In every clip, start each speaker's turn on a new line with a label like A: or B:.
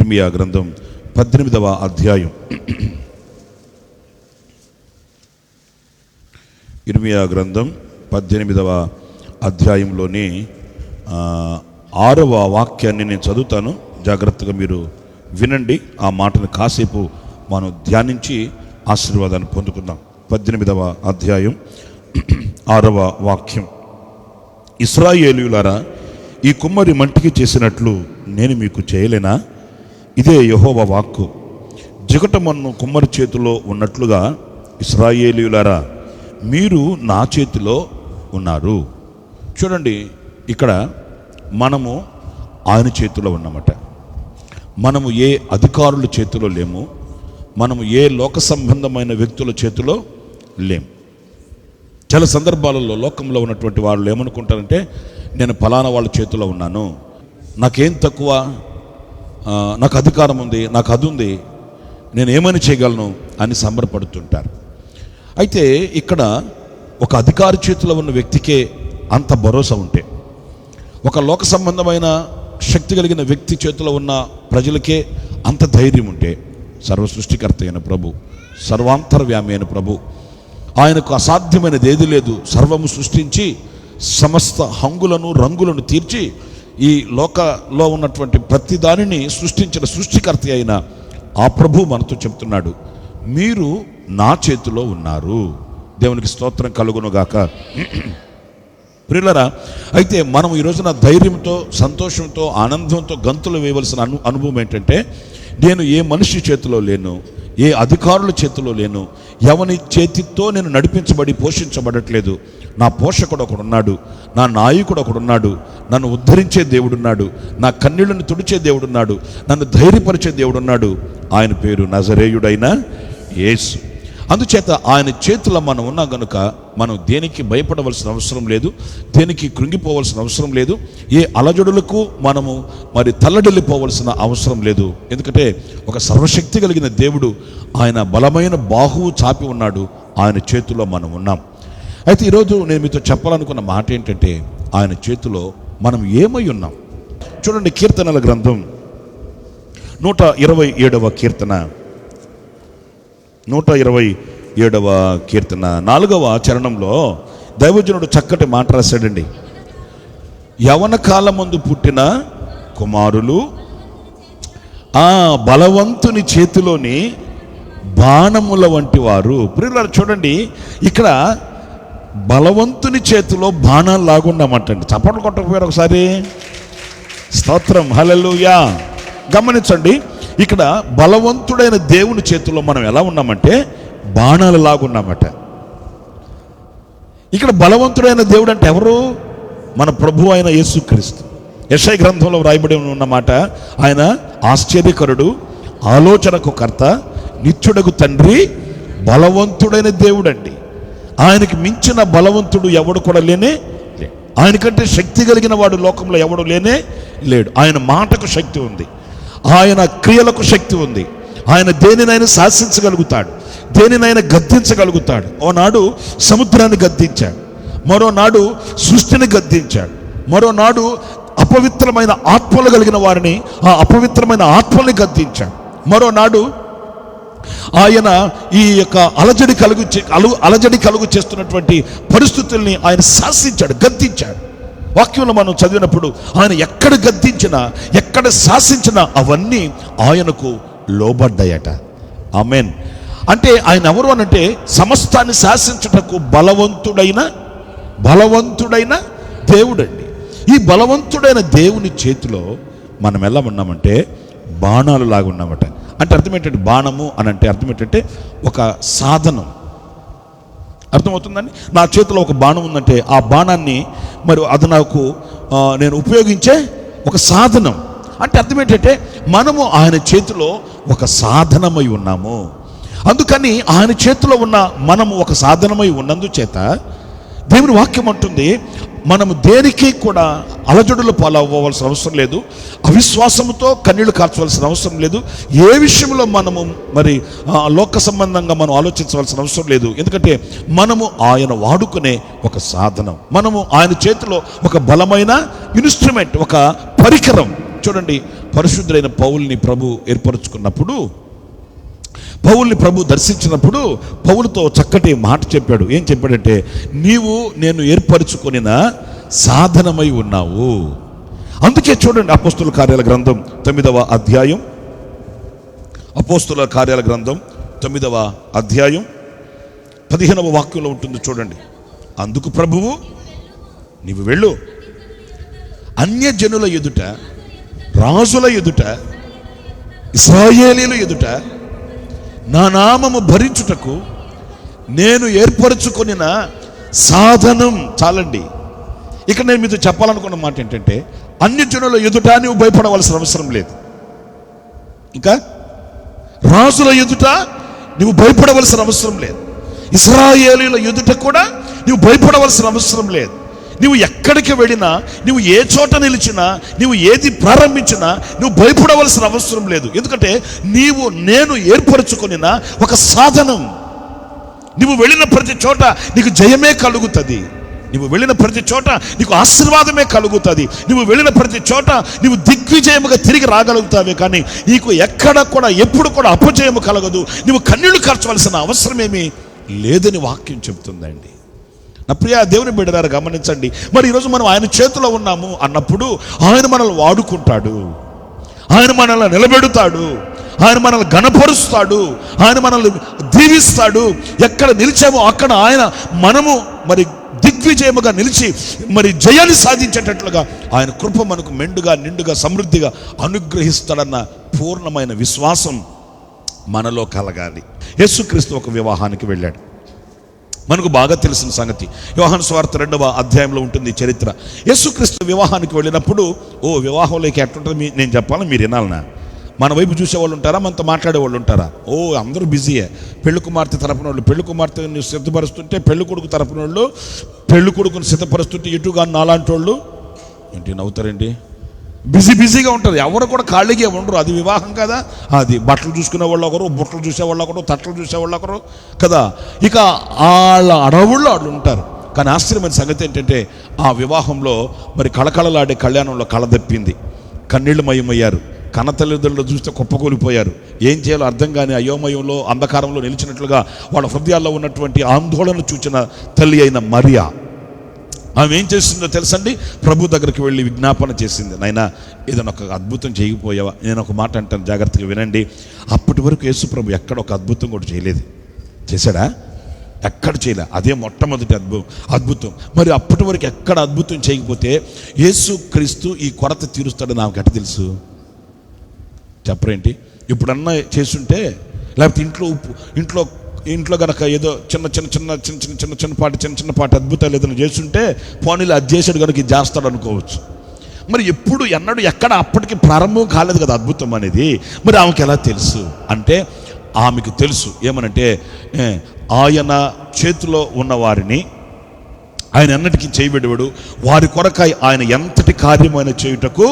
A: ఇర్మియా గ్రంథం 18వ అధ్యాయం. ఇర్మియా గ్రంథం 18వ అధ్యాయంలోని 6వ వాక్యాన్ని నేను చదువుతాను. జాగ్రత్తగా మీరు వినండి. ఆ మాటను కాసేపు మనం ధ్యానించి ఆశీర్వాదాన్ని పొందుకుందాం. 18వ అధ్యాయం 6వ వాక్యం. ఇశ్రాయేలీయులారా, ఈ కుమ్మరి మంటికి చేసినట్లు నేను మీకు చేయలేనా? ఇదే యెహోవా వాక్కు. జిగటమన్ను కుమ్మరి చేతిలో ఉన్నట్లుగా ఇశ్రాయేలీయులారా, మీరు నా చేతిలో ఉన్నారు. చూడండి, ఇక్కడ మనము ఆయన చేతిలో ఉన్నామట. మనము ఏ అధికారుల చేతిలో లేము. మనము ఏ లోక సంబంధమైన వ్యక్తుల చేతిలో లేము. చాలా సందర్భాలలో లోకంలో ఉన్నటువంటి వాళ్ళు ఏమనుకుంటారంటే, నేను ఫలానా వాళ్ళ చేతిలో ఉన్నాను, నాకేం తక్కువ, నాకు అధికారం ఉంది, నాకు అది ఉంది, నేను ఏమని చేయగలను అని సంబరపడుతుంటారు. అయితే ఇక్కడ ఒక అధికారి చేతిలో ఉన్న వ్యక్తికే అంత భరోసా ఉంటే, ఒక లోక సంబంధమైన శక్తి కలిగిన వ్యక్తి చేతిలో ఉన్న ప్రజలకే అంత ధైర్యం ఉంటే, సర్వ సృష్టికర్త అయిన ప్రభు, సర్వాంతర్యామి అయిన ప్రభు, ఆయనకు అసాధ్యమైనది ఏది లేదు. సర్వము సృష్టించి సమస్త హంగులను రంగులను తీర్చి ఈ లోకలో ఉన్నటువంటి ప్రతి దానిని సృష్టించిన సృష్టికర్త అయిన ఆ ప్రభు మనతో చెప్తున్నాడు, మీరు నా చేతిలో ఉన్నారు. దేవునికి స్తోత్రం కలుగునుగాక. ప్రియులారా, అయితే మనం ఈ రోజున ధైర్యంతో, సంతోషంతో, ఆనందంతో గంతులు వేయవలసిన అనుభవం ఏంటంటే, నేను ఏ మనిషి చేతిలో లేను, ఏ అధికారుల చేతిలో లేను, ఎవని చేతితో నేను నడిపించబడి పోషించబడట్లేదు. నా పోషకుడు ఒకడున్నాడు, నా నాయకుడు ఒకడున్నాడు, నన్ను ఉద్ధరించే దేవుడున్నాడు, నా కన్నీళ్లను తుడిచే దేవుడున్నాడు, నన్ను ధైర్యపరిచే దేవుడున్నాడు. ఆయన పేరు నజరేయుడైన యేసు. అందుచేత ఆయన చేతిలో మనం ఉన్నాం గనుక మనం దేనికి భయపడవలసిన అవసరం లేదు, దేనికి కృంగిపోవలసిన అవసరం లేదు, ఏ అలజడులకు మనము తల్లడిల్లిపోవలసిన అవసరం లేదు. ఎందుకంటే ఒక సర్వశక్తి కలిగిన దేవుడు, ఆయన బలమైన బాహువు చాపి ఉన్నాడు, ఆయన చేతిలో మనం ఉన్నాం. అయితే ఈరోజు నేను మీతో చెప్పాలనుకున్న మాట ఏంటంటే, ఆయన చేతిలో మనం ఏమై ఉన్నాం. చూడండి, కీర్తనల గ్రంథం 127వ కీర్తన, 127వ కీర్తన 4వ చరణంలో దైవజనుడు చక్కటి మాట రాశాడండి. యవన కాలం ముందు పుట్టిన కుమారులు ఆ బలవంతుని చేతిలోని బాణముల వంటి వారు. ప్రియులారా, చూడండి, ఇక్కడ బలవంతుని చేతిలో బాణాలు లాగున్నామంటండి. చప్పట్లు కొట్టకపోయారు ఒకసారి? స్తోత్రం, హల్లెలూయా. గమనించండి, ఇక్కడ బలవంతుడైన దేవుని చేతిలో మనం ఎలా ఉన్నామంటే బాణాలు లాగున్నామట. ఇక్కడ బలవంతుడైన దేవుడు అంటే ఎవరు? మన ప్రభు అయిన యేసుక్రీస్తు. యెషయా గ్రంథంలో వ్రాయబడి ఉన్నమాట, ఆయన ఆశ్చర్యకరుడు, ఆలోచనకు కర్త, నిత్యుడగు తండ్రి, బలవంతుడైన దేవుడు అండి. ఆయనకి మించిన బలవంతుడు ఎవడు కూడా లేనే, ఆయనకంటే శక్తి కలిగిన వాడు లోకంలో ఎవడు లేనే లేడు. ఆయన మాటకు శక్తి ఉంది, ఆయన క్రియలకు శక్తి ఉంది. ఆయన దేనినైనా శాసించగలుగుతాడు, దేనినైనా గద్దించగలుగుతాడు. ఓనాడు సముద్రాన్ని గద్దించాడు, మరోనాడు సృష్టిని గద్దించాడు, మరోనాడు అపవిత్రమైన ఆత్మలు కలిగిన వారిని, ఆ అపవిత్రమైన ఆత్మల్ని గద్దించాడు. మరోనాడు ఆయన ఈ యొక్క అలజడి కలుగు చేస్తున్నటువంటి పరిస్థితుల్ని ఆయన శాసించాడు, గద్దించాడు. వాక్యంలో మనం చదివినప్పుడు ఆయన ఎక్కడ గద్దించినా, ఎక్కడ శాసించినా అవన్నీ ఆయనకు లోబడ్డాయట. ఆమేన్. అంటే ఆయన ఎవరు అనంటే, సమస్తాన్ని శాసించుటకు బలవంతుడైన దేవుడండి. ఈ బలవంతుడైన దేవుని చేతిలో మనం ఎలా ఉన్నామంటే బాణాలు లాగా ఉన్నామట. అంటే అర్థం ఏంటంటే, బాణము అని అంటే అర్థం ఏంటంటే ఒక సాధనం. అర్థమవుతుందండి? నా చేతిలో ఒక బాణం ఉందంటే ఆ బాణాన్ని అది నాకు నేను ఉపయోగించే ఒక సాధనం. అంటే అర్థం ఏంటంటే, మనము ఆయన చేతిలో ఒక సాధనమై ఉన్నాము. అందుకని ఆయన చేతిలో ఉన్న మనము ఒక సాధనమై ఉన్నందుచేత దేవుని వాక్యం అంటుంది, మనము దేనికి కూడా అలజడుల పాలవ్వవలసిన అవసరం లేదు, అవిశ్వాసంతో కన్నీళ్లు కార్చవలసిన అవసరం లేదు, ఏ విషయంలో మనము లోక సంబంధంగా మనం ఆలోచించవలసిన అవసరం లేదు. ఎందుకంటే మనము ఆయన వాడుకునే ఒక సాధనం, మనము ఆయన చేతిలో ఒక బలమైన ఇన్స్ట్రుమెంట్, ఒక పరికరం. చూడండి, పరిశుద్ధులైన పౌలుని ప్రభు ఏర్పరచుకున్నప్పుడు, పౌలుని ప్రభు దర్శించినప్పుడు పౌలుతో చక్కటి మాట చెప్పాడు. ఏం చెప్పాడంటే, నీవు నేను ఏర్పరచుకొనిన సాధనమై ఉన్నావు. అందుకే చూడండి, అపోస్తుల కార్యాల గ్రంథం 9వ అధ్యాయం, అపోస్తుల కార్యాల గ్రంథం 9వ అధ్యాయం 15వ వాక్యంలో ఉంటుంది చూడండి. అందుకు ప్రభువు, నీవు వెళ్ళు, అన్యజనుల ఎదుట, రాజుల ఎదుట, ఇశ్రాయేలీయుల ఎదుట నా నామము భరించుటకు నేను ఏర్పరచుకొనిన సాధనం. చాలండి. ఇక నేను మీతో చెప్పాలనుకున్న మాట ఏంటంటే, అన్యజనుల ఎదుట నువ్వు భయపడవలసిన అవసరం లేదు. ఇంకా రాజుల ఎదుట నువ్వు భయపడవలసిన అవసరం లేదు. ఇశ్రాయేలీయుల ఎదుట కూడా నువ్వు భయపడవలసిన అవసరం లేదు. నువ్వు ఎక్కడికి వెళ్ళినా, నువ్వు ఏ చోట నిలిచినా, నువ్వు ఏది ప్రారంభించినా నువ్వు భయపడవలసిన అవసరం లేదు. ఎందుకంటే నేను ఏర్పరచుకొనిన ఒక సాధనం. నువ్వు వెళ్ళిన ప్రతి చోట నీకు జయమే కలుగుతుంది. నువ్వు వెళ్ళిన ప్రతి చోట నీకు ఆశీర్వాదమే కలుగుతుంది. నువ్వు వెళ్ళిన ప్రతి చోట నువ్వు దిగ్విజయముగా తిరిగి రాగలుగుతావే కానీ నీకు ఎక్కడ కూడా ఎప్పుడు కూడా అపజయము కలగదు. నువ్వు కన్నీళ్లు కార్చవలసిన అవసరమేమీ లేదని వాక్యం చెప్తుందండి. నా ప్రియ దేవుని బిడ్డలారా గమనించండి. మరి ఈరోజు మనం ఆయన చేతిలో ఉన్నాము అన్నప్పుడు ఆయన మనల్ని వాడుకుంటాడు, ఆయన మనల్ని నిలబెడతాడు, ఆయన మనల్ని ఘనపరుస్తాడు, ఆయన మనల్ని దీవిస్తాడు. ఎక్కడ నిలిచామో అక్కడ ఆయన మనము మరి దిగ్విజయముగా నిలిచి మరి జయాన్ని సాధించేటట్లుగా ఆయన కృప మనకు మెండుగా నిండుగా సమృద్ధిగా అనుగ్రహిస్తాడన్న పూర్ణమైన విశ్వాసం మనలో కలగాలి. యేసుక్రీస్తు ఒక వివాహానికి వెళ్ళాడు. మనకు బాగా తెలిసిన సంగతి. యోహాను సువార్త 2వ అధ్యాయంలో ఉంటుంది చరిత్ర. యేసుక్రీస్తు వివాహానికి వెళ్ళినప్పుడు, వివాహంలోకి ఎట్లుంటుంది నేను చెప్పాలి, మీరు వినాలనా? మన వైపు చూసేవాళ్ళు ఉంటారా, మనతో మాట్లాడేవాళ్ళు ఉంటారా? అందరూ బిజీయే. పెళ్లి కుమార్తె తరపున వాళ్ళు పెళ్లి కుమార్తెని సిద్ధపరుస్తుంటే, పెళ్లి కొడుకు తరపున వాళ్ళు పెళ్లి కొడుకుని సిద్ధపరుస్తుంటే, ఇటుగా నాలాంటి వాళ్ళు ఏంటి నవ్వుతారండి, బిజీగా ఉంటారు. ఎవరు కూడా ఖాళీగా ఉండరు. అది వివాహం కదా. అది బట్టలు చూసుకునే వాళ్ళు ఒకరు, బుట్టలు చూసేవాళ్ళు ఒకరు, తట్టలు చూసేవాళ్ళు ఒకరు కదా. ఇక వాళ్ళ అడవుల్లో వాళ్ళు ఉంటారు. కానీ ఆశ్చర్యమైన సంగతి ఏంటంటే, ఆ వివాహంలో మరి కళకళలాడే కళ్యాణంలో కళదప్పింది. కన్నీళ్లు మయమయ్యారు. కన్న తల్లిదండ్రులు చూస్తే కుప్పకూలిపోయారు. ఏం చేయాలో అర్థం కాని అయోమయంలో అంధకారంలో నిలిచినట్లుగా వాళ్ళ హృదయాల్లో ఉన్నటువంటి ఆందోళన చూచిన తల్లి అయిన మరియా, ఆమె ఏం చేసిందో తెలుసండి? ప్రభు దగ్గరికి వెళ్ళి విజ్ఞాపన చేసింది, నాయనా ఏదైనా ఒక అద్భుతం చేయకపోయావా? నేను ఒక మాట అంటాను, జాగ్రత్తగా వినండి. అప్పటి వరకు యేసు ప్రభు ఎక్కడ ఒక అద్భుతం కూడా చేయలేదు. చేశాడా? ఎక్కడ చేయలే. అదే మొట్టమొదటి అద్భుతం. మరి అప్పటి వరకు ఎక్కడ అద్భుతం చేయకపోతే యేసు క్రీస్తు ఈ కొరత తీరుస్తాడని నాకు ఎట్ట తెలుసు? చెప్పరేంటి? ఇప్పుడన్నా చేస్తుంటే, లేకపోతే ఇంట్లో గనక ఏదో చిన్నపాటి అద్భుతాలు ఏదైనా చేస్తుంటే, పోనీలు అది చేసాడు కనుక ఇది చేస్తాడు అనుకోవచ్చు. మరి ఎన్నడూ ఎక్కడ అప్పటికి ప్రారంభం కాలేదు కదా అద్భుతం అనేది. మరి ఆమెకి ఎలా తెలుసు అంటే, ఆమెకు తెలుసు ఏమనంటే, ఆయన చేతిలో ఉన్నవారిని ఆయన ఎన్నటికీ చేయబెడవాడు, వారి కొరకాయ ఆయన ఎంతటి కార్యమైన చేయుటకు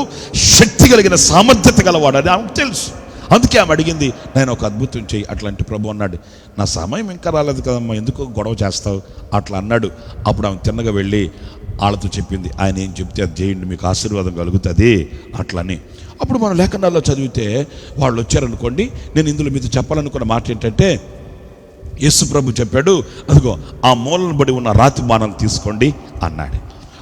A: శక్తి కలిగిన సామర్థ్యత గలవాడు అని ఆమెకు తెలుసు. అందుకే ఆమె అడిగింది, నేను ఒక అద్భుతం చేయి. అట్లాంటి ప్రభు అన్నాడు, నా సమయం ఇంకా రాలేదు కదమ్మా, ఎందుకు గొడవ చేస్తావు అట్లా అన్నాడు. అప్పుడు ఆమె తిన్నగా వెళ్ళి వాళ్ళతో చెప్పింది, ఆయన ఏం చెప్తే అది చేయండి, మీకు ఆశీర్వాదం కలుగుతుంది అట్లని. అప్పుడు మనం లేఖనాల్లో చదివితే వాళ్ళు వచ్చారనుకోండి. నేను ఇందులో మీతో చెప్పాలనుకున్న మాట ఏంటంటే, యేసు ప్రభు చెప్పాడు, అదిగో ఆ మూలను బడి ఉన్న రాతి బాణాలు తీసుకోండి అన్నాడు.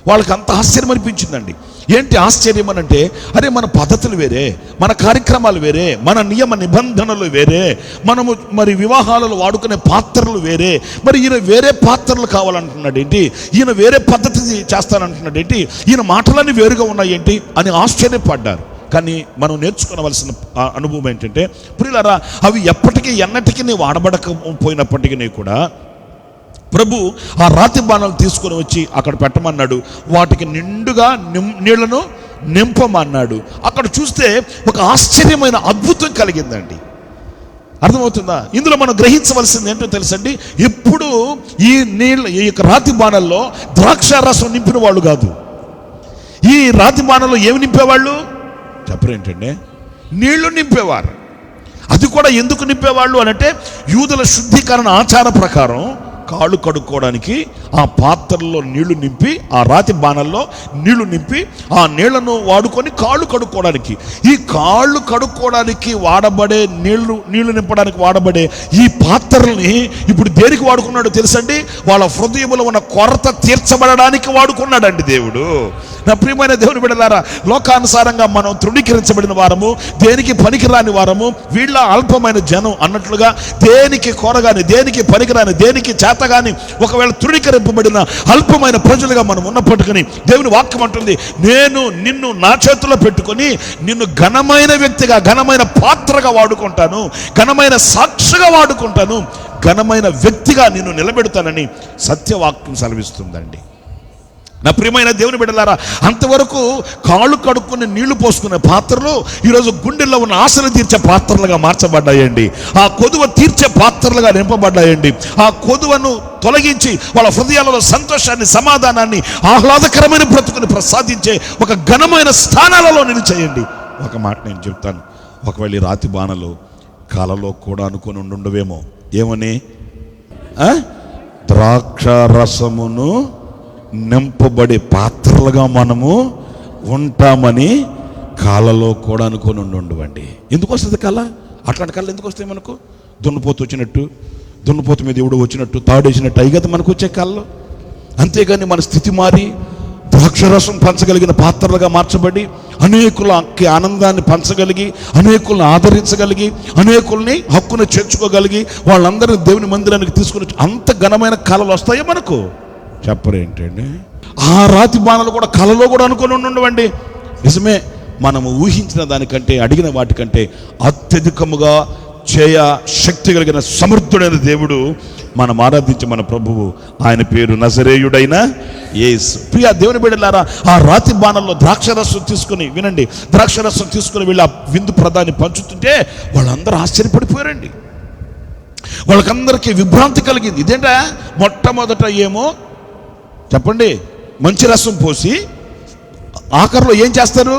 A: వాళ్ళకి అంత ఆశ్చర్యం అనిపించిందండి. ఏంటి ఆశ్చర్యం అని అంటే, అరే మన పద్ధతులు వేరే, మన కార్యక్రమాలు వేరే, మన నియమ నిబంధనలు వేరే, మనము మరి వివాహాలలో వాడుకునే పాత్రలు వేరే, మరి ఈయన వేరే పాత్రలు కావాలంటున్నాడు ఏంటి, ఈయన వేరే పద్ధతి చేస్తానంటున్నాడు ఏంటి, ఈయన మాటలన్నీ వేరుగా ఉన్నాయి ఏంటి అని ఆశ్చర్యపడ్డారు. కానీ మనం నేర్చుకోవలసిన అనుభవం ఏంటంటే, ప్రియులారా, అవి ఎప్పటికీ ఎన్నటికీ వాడబడకపోయినప్పటికీ కూడా ప్రభు ఆ రాతి బాణాలు తీసుకొని వచ్చి అక్కడ పెట్టమన్నాడు. వాటికి నిండుగా నీళ్లను నింపమన్నాడు. అక్కడ చూస్తే ఒక ఆశ్చర్యమైన అద్భుతం కలిగిందండి. అర్థమవుతుందా? ఇందులో మనం గ్రహించవలసింది ఏంటో తెలుసండి, ఎప్పుడు ఈ రాతి బాణల్లో ద్రాక్ష రసం నింపిన వాళ్ళు కాదు. ఈ రాతి బాణల్లో ఏమి నింపేవాళ్ళు చెప్పరేంటండి? నీళ్లు నింపేవారు. అది కూడా ఎందుకు నింపేవాళ్ళు అనంటే, యూదుల శుద్ధీకరణ ఆచార ప్రకారం కాళ్ళు కడుక్కోవడానికి ఆ పాత్రల్లో నీళ్లు నింపి, ఆ రాతి బాణల్లో నీళ్లు నింపి ఆ నీళ్లను వాడుకొని కాళ్ళు కడుక్కోవడానికి, ఈ కాళ్ళు కడుక్కోవడానికి వాడబడే నీళ్లు నింపడానికి వాడబడే ఈ పాత్రల్ని ఇప్పుడు దేనికి వాడుకున్నాడో తెలుసండి? వాళ్ళ హృదయంలో ఉన్న కొరత తీర్చబడడానికి వాడుకున్నాడండి దేవుడు. నా ప్రియమైన దేవుని బిడ్డలారా, లోకానుసారంగా మనం తృణీకరించబడిన వారము, దేనికి పనికిరాని వారము, వీళ్ళ అల్పమైన జనం అన్నట్లుగా దేనికి కోరగాని, దేనికి పనికిరాని, దేనికి చేతగాని ఒకవేళ తృణీకరింపబడిన అల్పమైన ప్రజలుగా మనం ఉన్నప్పటికీ దేవుని వాక్యం అంటుంది, నేను నిన్ను నా చేతుల్లో పెట్టుకొని నిన్ను ఘనమైన వ్యక్తిగా, ఘనమైన పాత్రగా వాడుకుంటాను, ఘనమైన సాక్షిగా వాడుకుంటాను, ఘనమైన వ్యక్తిగా నిన్ను నిలబెడతానని సత్యవాక్యం సెలవిస్తుందండి. నా ప్రియమైన దేవుని బిడ్డలారా, అంతవరకు కాళ్ళు కడుక్కుని నీళ్లు పోసుకునే పాత్రలు ఈరోజు గుండెల్లో ఉన్న ఆశలు తీర్చే పాత్రలుగా మార్చబడ్డాయండి. ఆ కొదువ తీర్చే పాత్రలుగా నింపబడ్డాయండి. ఆ కొదువను తొలగించి వాళ్ళ హృదయాలలో సంతోషాన్ని, సమాధానాన్ని, ఆహ్లాదకరమైన బ్రతుకుని ప్రసాదించే ఒక ఘనమైన స్థానాలలో నిలిచేయండి. ఒక మాట నేను చెప్తాను, ఒకవేళ రాతి బాణలు కాలలో కూడా అనుకుని ఉండవేమో. ఏమని? ద్రాక్ష రసమును నింపబడే పాత్రలుగా మనము ఉంటామని కాళ్ళలో కూడా అనుకొని ఉండవండి. ఎందుకు వస్తుంది కళ? అట్లాంటి కళ ఎందుకు వస్తాయి మనకు? దున్నపోతు వచ్చినట్టు, దున్నపోతు మీద ఎవడు వచ్చినట్టు, తాడేసినట్టు అయి కదా మనకు వచ్చే కళ్ళు. అంతేగాని మన స్థితి మారి ద్రాక్షరసం పంచగలిగిన పాత్రలుగా మార్చబడి అనేకులకి ఆనందాన్ని పంచగలిగి, అనేకులను ఆదరించగలిగి, అనేకుల్ని హక్కును చేర్చుకోగలిగి వాళ్ళందరినీ దేవుని మందిరానికి తీసుకుని అంత ఘనమైన కళలు వస్తాయో మనకు? చెప్పరేంటండి? ఆ రాతి బాణలు కూడా కళలో కూడా అనుకొని ఉండవండి. నిజమే, మనము ఊహించిన దానికంటే, అడిగిన వాటికంటే అత్యధికముగా చేయ శక్తి కలిగిన సమర్థుడైన దేవుడు మనం ఆరాధించే మన ప్రభువు. ఆయన పేరు నజరేయుడైన యేసు. ప్రియ దేవుని బిడ్డలారా, ఆ రాతి బాణల్లో ద్రాక్షరసం తీసుకుని, వినండి, ద్రాక్షరసం తీసుకుని వీళ్ళ విందు ప్రధాని పంచుతుంటే వాళ్ళందరూ ఆశ్చర్యపడిపోయారండి. వాళ్ళకందరికీ విభ్రాంతి కలిగింది. ఇదేంటా? మొట్టమొదట ఏమో చెప్పండి, మంచి రసం పోసి ఆఖరిలో ఏం చేస్తారు?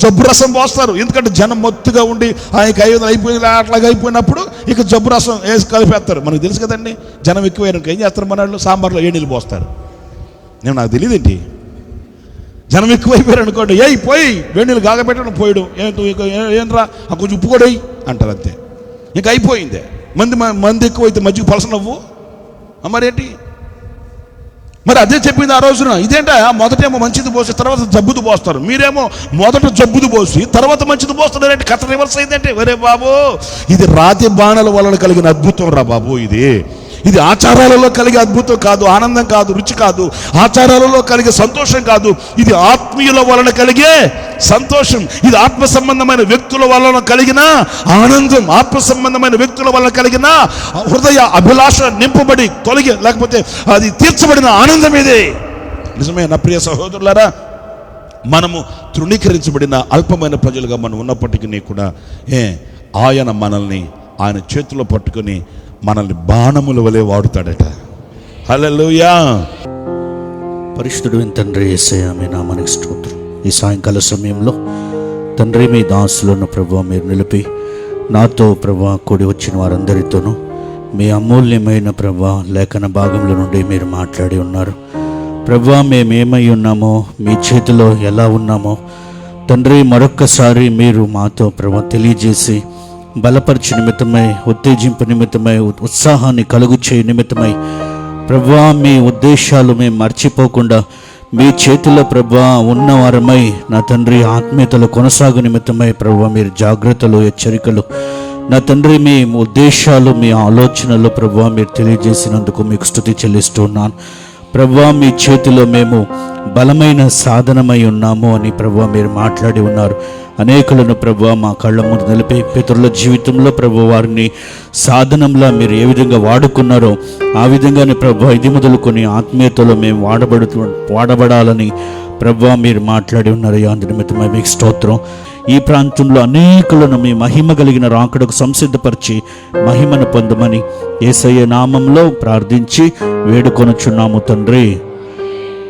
A: జబ్బు రసం పోస్తారు. ఎందుకంటే జనం మొత్తుగా ఉండి ఆయనకి అయిపోయింది అట్లాగా అయిపోయినప్పుడు ఇక జబ్బు రసం వేసి కలిపేస్తారు. మనకు తెలుసు కదండి, జనం ఎక్కువైనాక ఏం చేస్తారు? మన వాళ్ళు సాంబార్లో నీళ్ళు పోస్తారు. నాకు తెలియదు ఏంటి, జనం ఎక్కువైపోయారు అనుకోండి, పోయి వేడినీళ్ళు కాగబెట్టడం పోయడం, ఏంట్రా కొంచెం ఉప్పు కూడా అంటారు, అంతే, ఇంకా అయిపోయిందే. మంది ఎక్కువైతే మజ్జిగ పలసనవ్వు మరేంటి? మరి అదే చెప్పింది ఆ రోజున. ఇదేంట? మొదటేమో మంచిది పోసి తర్వాత జబ్బుది పోస్తారు. మీరేమో మొదట జబ్బుది పోసి తర్వాత మంచిది పోస్తున్నారంటే కథ రివర్స్ అయిందంటే, వరే బాబు, ఇది రాతి బాణల వలన కలిగిన అద్భుతం రా బాబు. ఇది ఆచారాలలో కలిగే అద్భుతం కాదు, ఆనందం కాదు, రుచి కాదు, ఆచారాలలో కలిగే సంతోషం కాదు. ఇది ఆత్మీయుల వలన కలిగే సంతోషం. ఇది ఆత్మ సంబంధమైన వ్యక్తుల వలన కలిగిన ఆనందం, ఆత్మ సంబంధమైన వ్యక్తుల వలన కలిగిన హృదయ అభిలాష నింపబడి తొలగి, లేకపోతే అది తీర్చబడిన ఆనందం ఇదే. నిజమే నా ప్రియ సహోదరులారా, మనము తృణీకరించబడిన అల్పమైన ప్రజలుగా మనం ఉన్నప్పటికీ కూడా ఆయన మనల్ని ఆయన చేతిలో పట్టుకొని మనల్ని బాణముల వలె వాడుతాడట. హల్లెలూయా.
B: పరిశుద్ధుడైన తండ్రి యేసయ్య, మీ నామానికి స్తోత్రం. ఈ సాయంకాల సమయంలో తండ్రి, మీ దాసులను ప్రభువా మీరు నిలిపి నాతో ప్రభువా కూడి వచ్చిన వారందరితోనూ మీ అమూల్యమైన ప్రభువా లేఖన భాగంలో నుండి మీరు మాట్లాడి ఉన్నారు. ప్రభువా మేమేమై ఉన్నామో, మీ చేతిలో ఎలా ఉన్నామో తండ్రి మరొక్కసారి మీరు మాతో ప్రభువా తెలియజేసి బలపరిచే నిమిత్తమై, ఉత్తేజింపు నిమిత్తమై, ఉత్సాహాన్ని కలుగు చేయ నిమిత్తమై ప్రభువా మీ ఉద్దేశాలు మేము మర్చిపోకుండా మీ చేతిలో ప్రభువా ఉన్నవారమై నా తండ్రి ఆత్మీయతలు కొనసాగు నిమిత్తమై ప్రభువా మీరు జాగ్రత్తలు, హెచ్చరికలు నా తండ్రి మీ ఉద్దేశాలు, మీ ఆలోచనలు ప్రభువా మీరు తెలియజేసినందుకు మీకు స్తుతి చెల్లిస్తున్నాను. ప్రభువా మీ చేతిలో మేము బలమైన సాధనమై ఉన్నాము అని ప్రభువా మీరు మాట్లాడి ఉన్నారు. అనేకులను ప్రభువా మా కళ్ళ ముందు నిలిపి పితరుల జీవితంలో ప్రభు వారిని సాధనంలా మీరు ఏ విధంగా వాడుకున్నారో ఆ విధంగానే ప్రభువా ఇది మొదలుకొని ఆత్మీయతలో మేము వాడబడాలని ప్రభువా మీరు మాట్లాడి ఉన్నారు. అందు నిమిత్తమై మీకు స్తోత్రం. ఈ ప్రాంతంలో అనేకులను మీ మహిమ కలిగిన రాకడకు సంసిద్ధపరిచి మహిమను పొందమని యేసయ్య నామంలో ప్రార్థించి వేడుకొనుచున్నాము తండ్రి.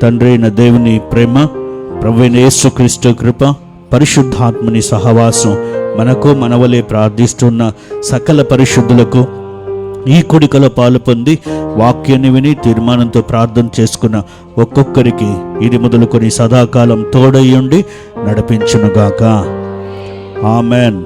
B: తండ్రి అయిన దేవుని ప్రేమ, ప్రభువైన యేసుక్రీస్తు కృప, పరిశుద్ధాత్మని సహవాసం మనకు మనవలే ప్రార్థిస్తున్న సకల పరిశుద్ధులకు ఈ కూడికలో పాలు పొంది వాక్యాన్ని విని తీర్మానంతో ప్రార్థన చేసుకున్న ఒక్కొక్కరికి ఇది మొదలుకొని సదాకాలం తోడయ్యుండి నడిపించునుగాక. ఆమెన్.